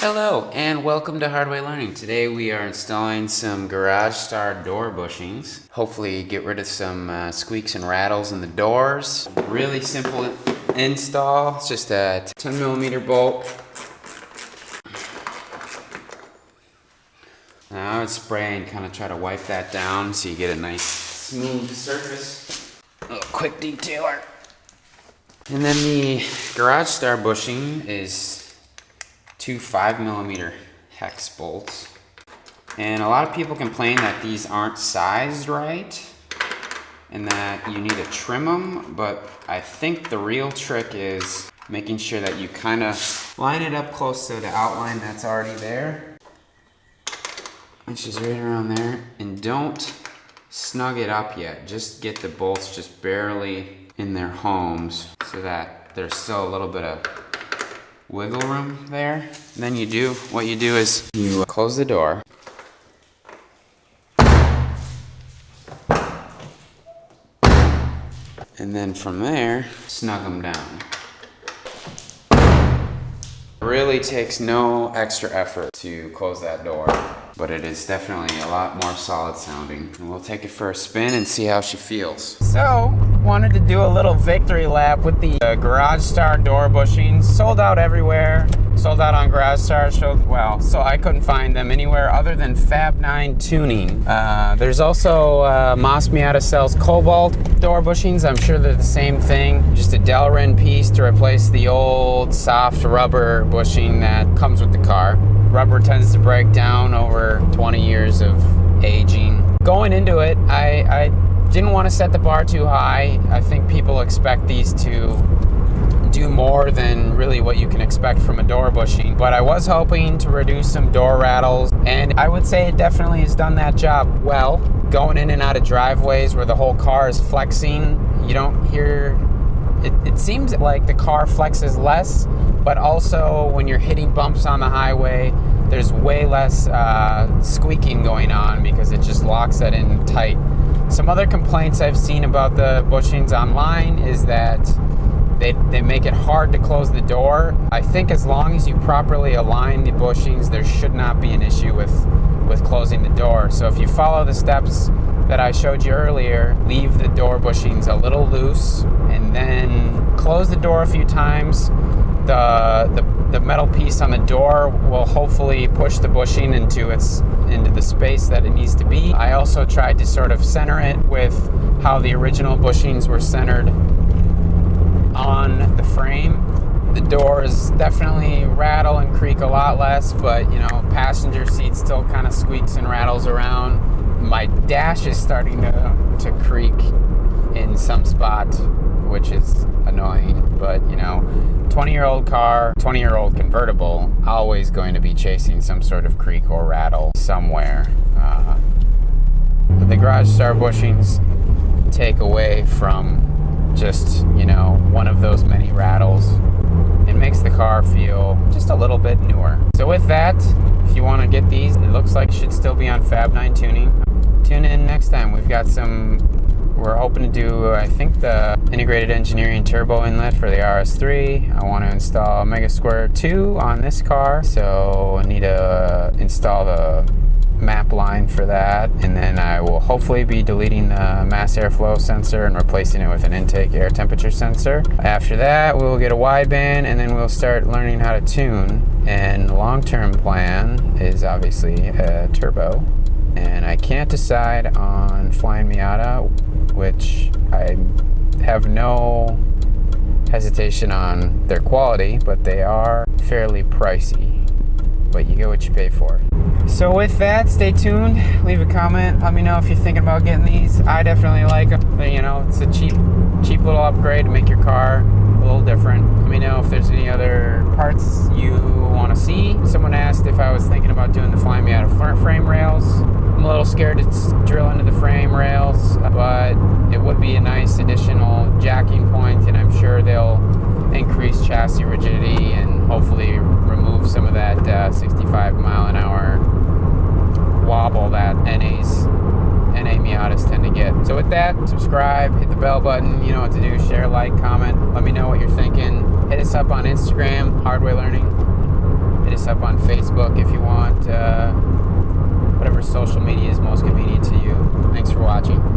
Hello and welcome to Hardway Learning. Today we are installing some Garagestar door bushings. Hopefully get rid of some squeaks and rattles in the doors. Really simple install. It's just a 10mm bolt. Now I would spray and kind of try to wipe that down so you get a nice smooth surface. A little quick detailer. And then the Garagestar bushing is two 5mm hex bolts. And a lot of people complain that these aren't sized right and that you need to trim them, but I think the real trick is making sure that you kind of line it up close to the outline that's already there, which is right around there, and don't snug it up yet. Just get the bolts just barely in their homes so that there's still a little bit of wiggle room there. And then what you do is you close the door. And then from there, snug them down. It really takes no extra effort to close that door, but it is definitely a lot more solid sounding. And we'll take it for a spin and see how she feels. So, wanted to do a little victory lap with the Garagestar door bushings. Sold out everywhere. Sold out on Garagestar. So I couldn't find them anywhere other than Fab 9 Tuning. There's also Moss Miata sells Cobalt door bushings. I'm sure they're the same thing. Just a Delrin piece to replace the old soft rubber bushing that comes with the car. Rubber tends to break down over 20 years of aging. Going into it, I didn't want to set the bar too high. I think people expect these to do more than really what you can expect from a door bushing, but I was hoping to reduce some door rattles, and I would say it definitely has done that job well. Going in and out of driveways where the whole car is flexing, you don't hear it seems like the car flexes less, but also when you're hitting bumps on the highway, there's way less squeaking going on because it just locks that in tight. Some other complaints I've seen about the bushings online is that they make it hard to close the door. I think as long as you properly align the bushings, there should not be an issue with closing the door. So if you follow the steps that I showed you earlier, leave the door bushings a little loose and then close the door a few times. The metal piece on the door will hopefully push the bushing into the space that it needs to be. I also tried to sort of center it with how the original bushings were centered on the frame. The doors definitely rattle and creak a lot less, but passenger seat still kind of squeaks and rattles around. My dash is starting to creak in some spots, which is annoying, but 20-year-old car, 20-year-old convertible, always going to be chasing some sort of creak or rattle somewhere. The Garagestar bushings take away from just one of those many rattles. It makes the car feel just a little bit newer. So with that, if you want to get these, it looks like it should still be on Fab 9 Tuning. Tune in next time. We're hoping to do, I think, the integrated engineering turbo inlet for the RS3. I want to install Mega Square 2 on this car, so I need to install the map line for that, and then I will hopefully be deleting the mass airflow sensor and replacing it with an intake air temperature sensor. After that, we'll get a wideband, and then we'll start learning how to tune. And the long-term plan is obviously a turbo, and I can't decide on Flying Miata, which I have no hesitation on their quality, but they are fairly pricey. But you get what you pay for. So with that, stay tuned, leave a comment, let me know if you're thinking about getting these. I definitely like them. It's a cheap little upgrade to make your car a little different. Let me know if there's any other parts you want to see. Someone asked if I was thinking about doing the Flying Miata front frame rails. I'm a little scared to drill into the frame rails, but it would be a nice additional jacking point, and I'm sure they'll increase chassis rigidity and hopefully remove some of that 65 mile an hour wobble that NA Miatas tend to get. So with that, subscribe, hit the bell button, you know what to do, share, like, comment, let me know what you're thinking. Hit us up on Instagram, Hardway Learning. Hit us up on Facebook if you want. Whatever social media is most convenient to you. Thanks for watching.